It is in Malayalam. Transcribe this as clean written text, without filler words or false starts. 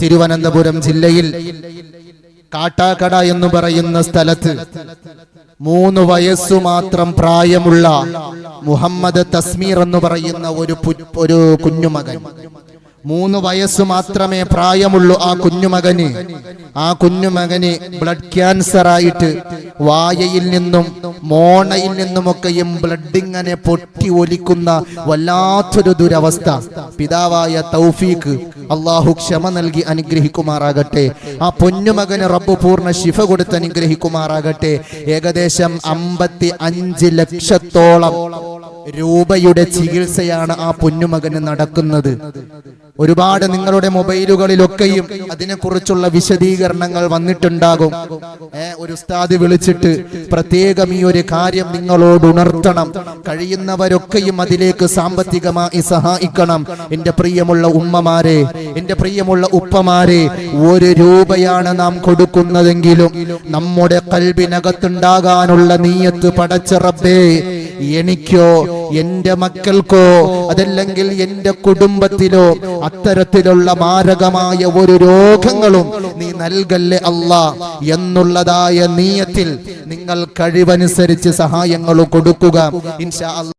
തിരുവനന്തപുരം ജില്ലയിൽ കാട്ടാക്കട എന്ന് പറയുന്ന സ്ഥലത്ത് 3 വയസ്സു മാത്രം പ്രായമുള്ള മുഹമ്മദ് തസ്മീർ എന്ന് പറയുന്ന ഒരു കുഞ്ഞുമകൻ, 3 വയസ്സ് മാത്രമേ പ്രായമുള്ളൂ ആ കുഞ്ഞുമകന് ബ്ലഡ് ക്യാൻസർ ആയിട്ട് വായയിൽ നിന്നും മോണയിൽ നിന്നുമൊക്കെയും ബ്ലഡ് ഇങ്ങനെ പൊട്ടി ഒലിക്കുന്ന വല്ലാത്തൊരു ദുരവസ്ഥ. പിതാവായ തൗഫീഖ് അള്ളാഹു ക്ഷമ നൽകി അനുഗ്രഹിക്കുമാറാകട്ടെ. ആ പൊന്നുമകന് റബ്ബ് പൂർണ്ണ ശിഫ കൊടുത്ത് അനുഗ്രഹിക്കുമാറാകട്ടെ. ഏകദേശം 55 ലക്ഷത്തോളം രൂപയുടെ ചികിത്സയാണ് ആ പൊന്നുമകന് നടക്കുന്നത്. ഒരുപാട് നിങ്ങളുടെ മൊബൈലുകളിലൊക്കെയും അതിനെക്കുറിച്ചുള്ള വിശദീകരണങ്ങൾ വന്നിട്ടുണ്ടാകും. ഒരു ഉസ്താദ് വിളിച്ചിട്ട് പ്രത്യേകം ഈ ഒരു കാര്യം നിങ്ങളോട് ഉണർത്തണം, കഴിയുന്നവരൊക്കെയും അതിലേക്ക് സാമ്പത്തികമായി സഹായിക്കണം. എന്റെ പ്രിയമുള്ള ഉമ്മമാരെ, എന്റെ പ്രിയമുള്ള ഉപ്പമാരെ, 1 രൂപയാണ് നാം കൊടുക്കുന്നതെങ്കിലും നമ്മുടെ ഖൽബിനകത്തുണ്ടാകാനുള്ള നീയത്ത് പടച്ച റബ്ബേ, എനിക്കോ എന്റെ മക്കൾക്കോ അതല്ലെങ്കിൽ എന്റെ കുടുംബത്തിലോ അത്തരത്തിലുള്ള മാരകമായ ഒരു രോഗങ്ങളും നീ നൽകല്ലേ അല്ലാ എന്നുള്ളതായ നീയത്തിൽ നിങ്ങൾ കഴിവനുസരിച്ച് സഹായങ്ങൾ കൊടുക്കുക ഇൻഷാ അല്ലാഹ്.